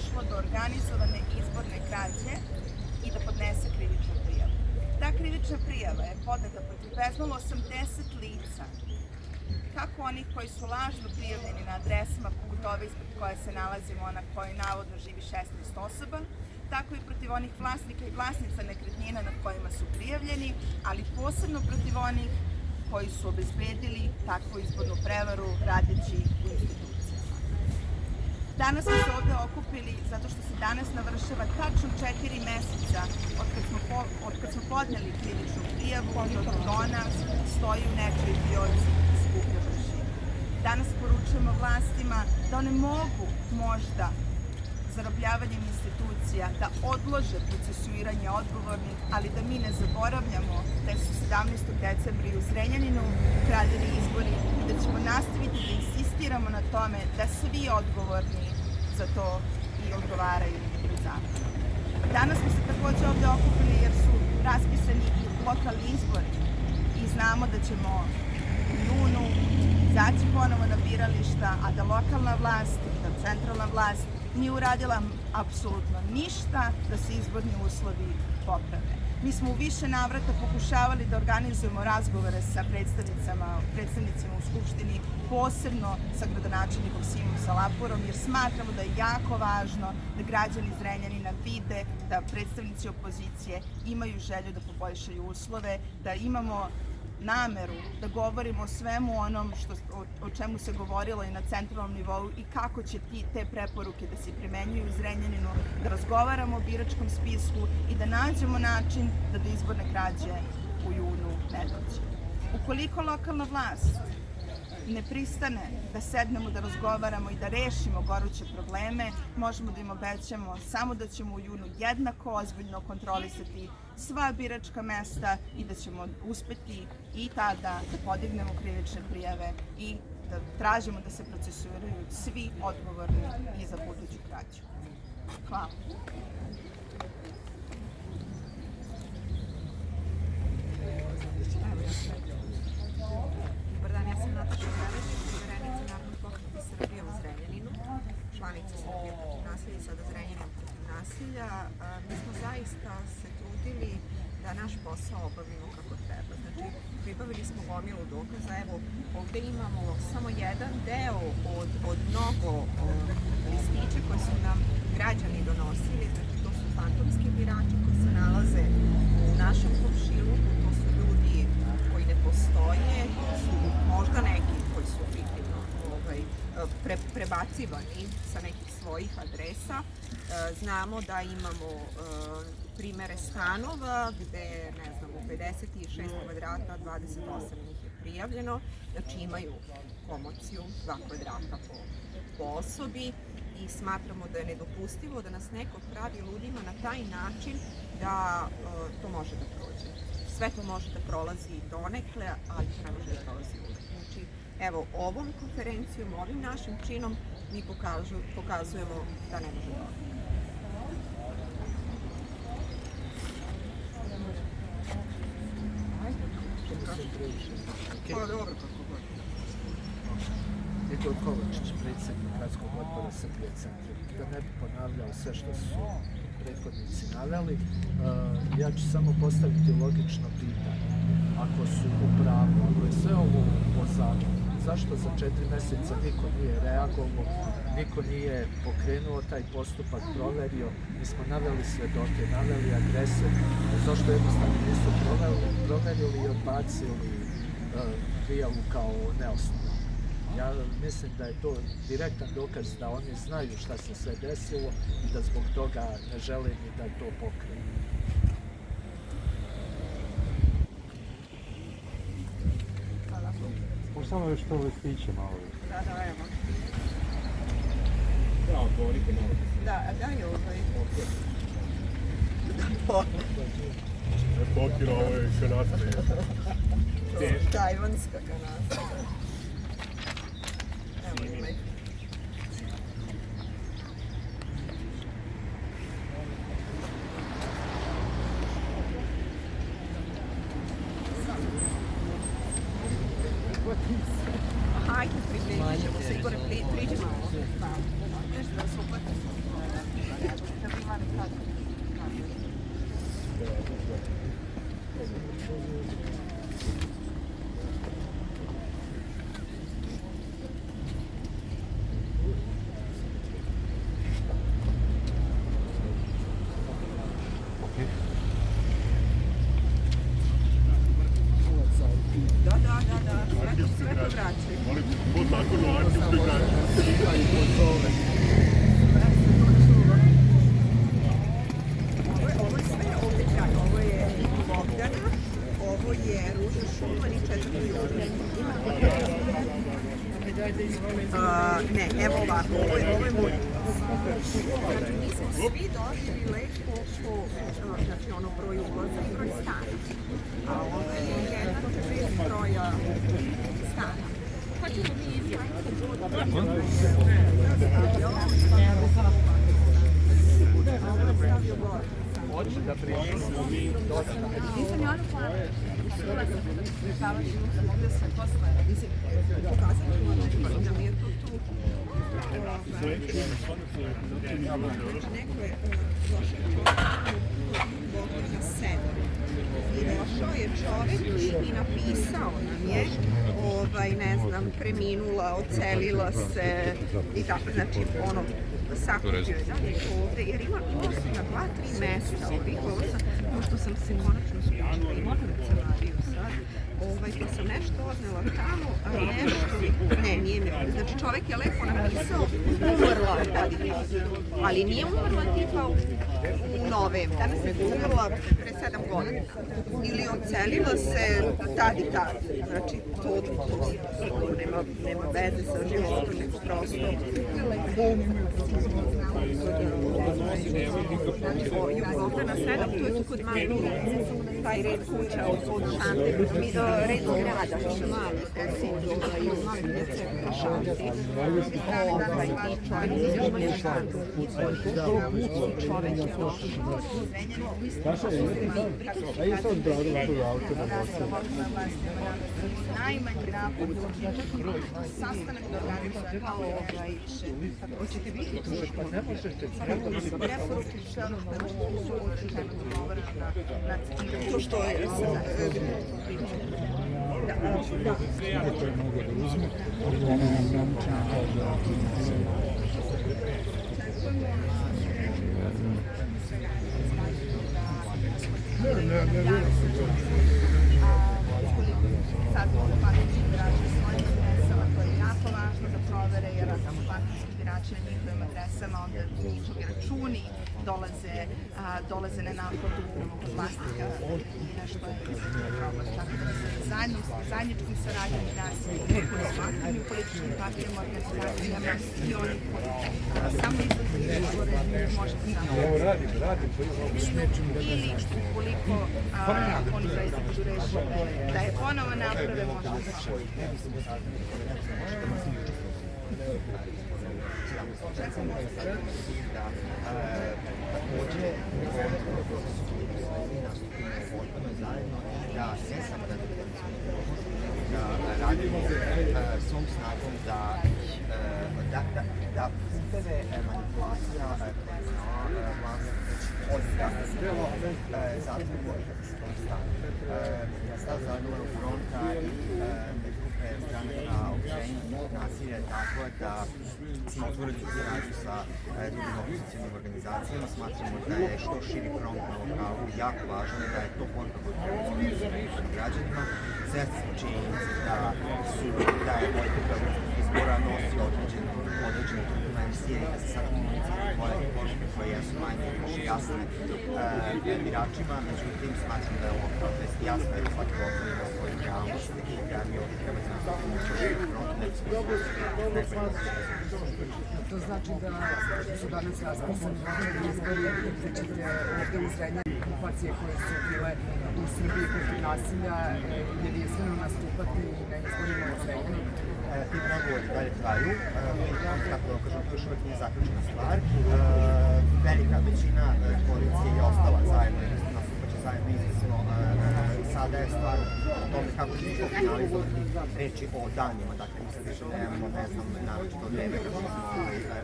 došlo do organizovane izborne krađe i da podnese krivičnu prijavu. Ta krivična prijava je podneta protiv bezmalo 80 lica, kako onih koji su lažno prijavljeni na adresama poput ove ispred koje se nalazimo, ona koja navodno živi 16 osoba, tako i protiv onih vlasnika i vlasnica nekretnina nad kojima su prijavljeni, ali posebno protiv onih koji su obezbedili takvu izbornu prevaru radeći u institucijama. Danas smo se ovde okupili zato što se danas navršava tačno 4 meseca od kad smo podneli krivičnu prijavu i od ona stoji u nekoj fioci i skuplja prašinu. Danas poručujemo vlastima da one mogu možda zarobljavanjem institucija da odlože procesuiranje odgovornih, ali da mi ne zaboravljamo da su 17. decembra i u Zrenjaninu ukradeni izbori i da ćemo nastaviti da insistiramo na tome da svi odgovorni za to i odgovaraju pred zakonom. Danas smo se takođe ovde okupili jer su raspisani i lokalni izbori i znamo da ćemo u junu izaći ponovo na birališta, a da lokalna vlast, da centralna vlast nije uradila apsolutno ništa da se izborni uslovi poprave. Mi smo u više navrata pokušavali da organizujemo razgovore sa predstavnicima u Skupštini, posebno sa gradonačelnikom Simom Salapurom, jer smatramo da je jako važno da građani Zrenjanina vide da predstavnici opozicije imaju želju da poboljšaju uslove, da imamo nameru da govorimo o svemu onom o čemu se govorilo i na centralnom nivou i kako će te preporuke da se primenjuju u Zrenjaninu, da razgovaramo o biračkom spisku i da nađemo način da do izborne krađe u junu ne dođe. Ukoliko lokalna vlast ne pristane da sednemo da razgovaramo i da rešimo goruće probleme, možemo da im obećamo samo da ćemo u junu jednako ozbiljno kontrolisati sva biračka mesta i da ćemo uspeti i tada da podignemo krivične prijave i da tražimo da se procesuiraju svi odgovorni i za buduću krađu. Hvala. Dobar dan, ja sam Nataša Kareć, poverenica Narodnog pokreta Srbije u Zrenjaninu, članica Srbije protiv nasilja i sada Zrenjanin protiv nasilja. Mi smo zaista se trudili da naš posao obavimo kako treba. Znači, pribavili smo gomilu dokaza. Evo, ovde imamo samo jedan deo od mnogo listića koje su nam građani donosili. Znači, to su fantomski birači koji se nalaze u našem komšiluku, to su ljudi koji ne postoje, to su možda neki koji su fiktivno prebacivani sa nekih svojih adresa. Znamo da imamo primere stanova gde, ne znam, u 56 kvadrata 28 njih je prijavljeno, znači imaju komociju 2 kvadrata po osobi i smatramo da je nedopustivo da nas neko pravi ludima na taj način da to može da prođe. Sve to može da prolazi donekle, ali to ne može da prolazi uvek. Znači, evo, ovom konferencijom, ovim našim činom mi pokazujemo da ne može da. Igor Kovačić, predsjednik Gradskog odbora Srbije centra. Da ne bi ponavljao sve što su prethodnici naveli, ja ću samo postaviti logično pitanje. Ako su u pravu, ako je sve ovo po zakonu, zašto za 4 meseca niko nije reagovao, niko nije pokrenuo taj postupak, proverio? Mi smo naveli svedoke, naveli adrese, zašto jednostavno nisu proverili i odbacili prijavu kao neosnovno? Ja mislim da je to direktan dokaz da oni znaju šta se sve desilo i da zbog toga ne žele ni da to pokrenu. Samo još to listiće malo. Da, evo. Da, otvorite malo. Da, daj ovaj. Potpira ovo je kanasta. Tajvanska kanasta. Evo imaj. Hajde, približit ćemo se, Igore, priđi malo. Nešto da se upati. Znači, mi smo svi dobili lepo po znači, ono broj ulaza i broj stana. A ovo je jednak bez broja stana. Pa ćemo mi Hoće da pričam. Nisam ja ono plana. Da mogu se posle. pokazati da mi je to tu. Neko je došao na 7 i došao je čovek i napisao nam je ne znam, preminula, ocelila se i tako, znači ono, sakupio je dalje ovde, jer ima na 2-3 mesta ovih, ovo sam, pošto sam se konačno skučila i moram da se radio sad, pa sam nešto odnela tamo, a nešto, ne, nije mi, znači čovek je lepo napisao, umrla je tad i tad, ali nije umrla tipa u novembru, danas je umrla pre 7 godina, ili ocelila se tad i tad, znači to nema veze sa životom, nego prosto Jugoslavna 7, to je tu kod Manu, taj red kuća od Šante, red zgrada, što mali, mali djece po Šanti. Čovek je došao. Najmanji napad, sastanak da organizuje kao hoćete biti Pa ne možete. preporuke što ono što je dogovoreno na cilju. To što je To je mogo da uzme, ali ona nam naučena kao Sad faktički birači svojim adresama, to je jako važno da provere, jer ako faktički birači na njihovim adresama, onda njihovi računi dolaze na naplatu kod vlasnika i nešto je problem. Tako da zajedničkom saradnjom nas koji smatraju političkim partijama, organizacijama i oni koji samo izlaze izbore možete samo ili ukoliko oni zaista budu rešili da je ponovo naprave, možete takođe da ne samo da radimo svom snagom da puteve manipulacija zatvorimo i kako se to stane. Stav Zadovoljnog fronta i grupe stranaka općenja nasilja je tako da smo otvorili saradnju sa drugim opozicijnim organizacijama. Smatramo da je što širi front na lokalu jako važno i da je to poruka koju trebamo građanima. Svesni smo činjenice da je bojkot beogradskih izbora nosi određene turbulentcije i da se sad komuniciraju poruke koje jesu manje i više jasne biračima. Međutim, smatram da je ovo protest jasno jer svaki lokal ima svoju realnost i da mi ovdje treba da nastavimo što širi front, ne bismo To znači da su danas raspisani lokalni izbori, da ćete ovde u Zrenjaninu grupacije koje su bile u Srbiji protiv nasilja jedinstveno nastupati na izborima u Zrenjaninu. Ti pregovori dalje traju, kako da kažem, to još uvek nije zaključena stvar. Velika većina koalicije je ostala zajedno i nastupaće zajedno izvesno. Sada je stvar o tome kako će to finalizovati, reči o danima, dakle mi se više nemamo, ne znam, naročito vreme kako smo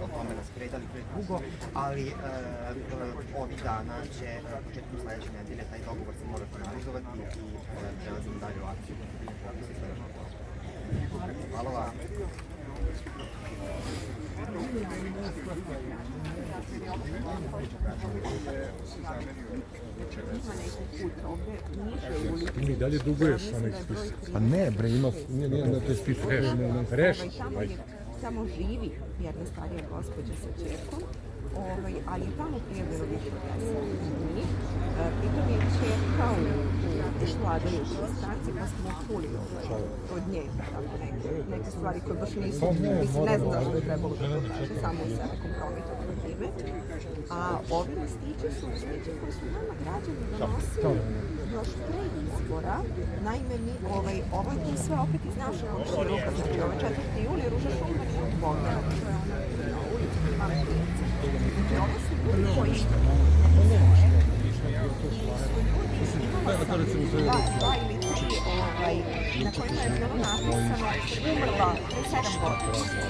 o tome raspredali pre dugo, ali ovih dana će početkom sledeće nedelje taj dogovor se mora finalizovati i prelazimo dalje u akciju. Hvala vam. Ti mi dalje duguješ onaj spisak. Pa ne bre, ima, nije na te spisak. Reši. Samo živi jedna starija gospođa sa čerkom, ali je tamo prijavljeno više od 10 njih. Pritom je čerka u vladajućoj stranci, pa smo čuli od nje tako neke stvari koje baš nisu, mislim, ne znam zašto je trebalo da to kaže, samo se kompromitovano time. A ovi listići su listići koji su nama građani donosili još pre izbora. Naime, ovo je sve opet iz našeg komšiluka, znači ovo je 4. juli, Ruža Šuman je od Bogdana, to je ona na ulici Ivana Pijaca. Znači ovo su ljudi koji ili su ljudi imala sam dva ili tri na kojima je bilo napisano umrla pre 7 godina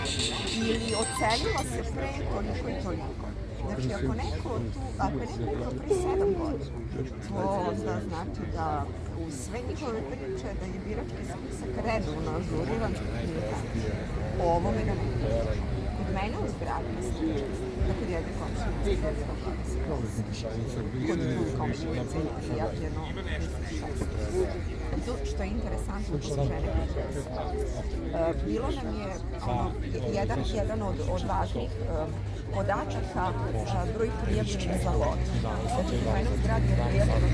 ili ocenila se pre toliko i toliko. Znači, ako je neko umro pre 7 godina, to onda znači da u sve njihove priče da je birački spisak redovno ažuriran, o ovome ga ne priča. Kod mene u zgradi na sliču, da kod jedne komšinice je 920, kod druge komšinice je prijavljeno 316. Što je interesantno, to su žene koje bilo nam je jedan od važnih podačaka broj prijavljenih za vodu. Znači, kod mene u zgradi je prijavljeno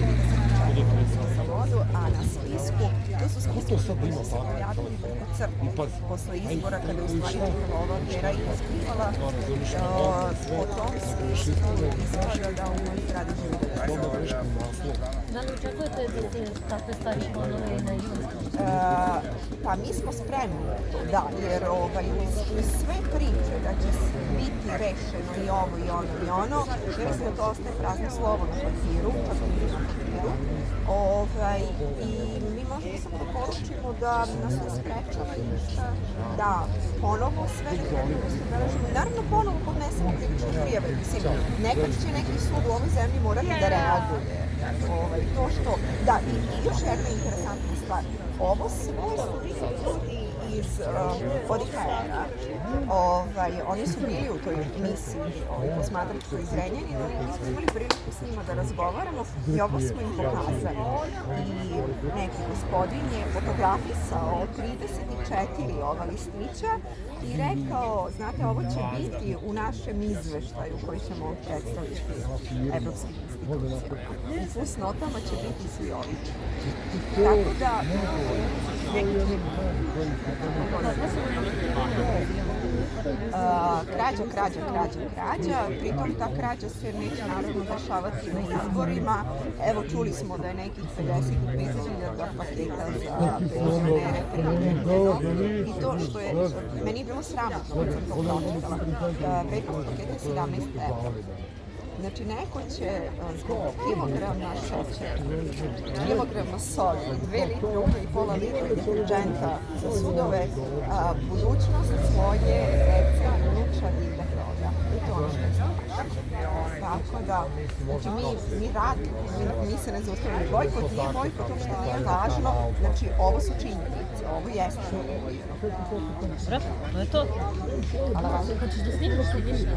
34 za vodu, a na spisku, to su spiske koji su se pojavili u crkvi posle izbora, kada je u stvari ova vera i skrivala po tom spisku ispada da u mojoj zgradi živi. Da li očekujete da se takve stvari ponove i na Ivonskom? Pa mi smo spremni, da, jer uz sve priče da će biti rešeno i ovo i ono i ono, jer smo to ostaje prazno slovo na papiru, čak i na papiru, i mi možemo samo da poručimo da nas ne sprečava ništa, da ponovo sve nepravilnosti obeležimo i naravno ponovo podnesemo krivične prijave. Mislim, nekad će neki sud u ovoj zemlji morati da reaguje. To što, da, i još jedna interesantna stvar, ovo sve su ljudi iz ODKR-a, oni su bili u toj misiji posmatračkoj iz Renjanina i mi smo imali priliku s njima da razgovaramo i ovo smo im pokazali. I neki gospodin je fotografisao 34 ova listića i rekao, znate, ovo će biti u našem izveštaju koji ćemo predstaviti evropskih institucija. U fusnotama će biti svi ovi. Tako da, krađa, pritom ta krađa se neće naravno dešavati na izborima. Evo, čuli smo da je nekih 55.000 paketa za penzionere prijavljeno. I to što je, meni je bilo sramotno kad sam to pročitala. Vrednost paketa je 17 €. Znači, neko će zbog kilograma šećera, kilograma soli, 2 litre ulja i pola litra deterđenta za sudove, budućnost svoje dece, unučadi da proda. I to ono što je strašno. Tako da, znači, mi radimo, mi se ne zaustavljamo. Bojkot nije bojkot, uopšte nije važno. Znači, ovo su činjenice, ovo jeste. Dobro, to je to. Hoćeš da snimeš ili ništa?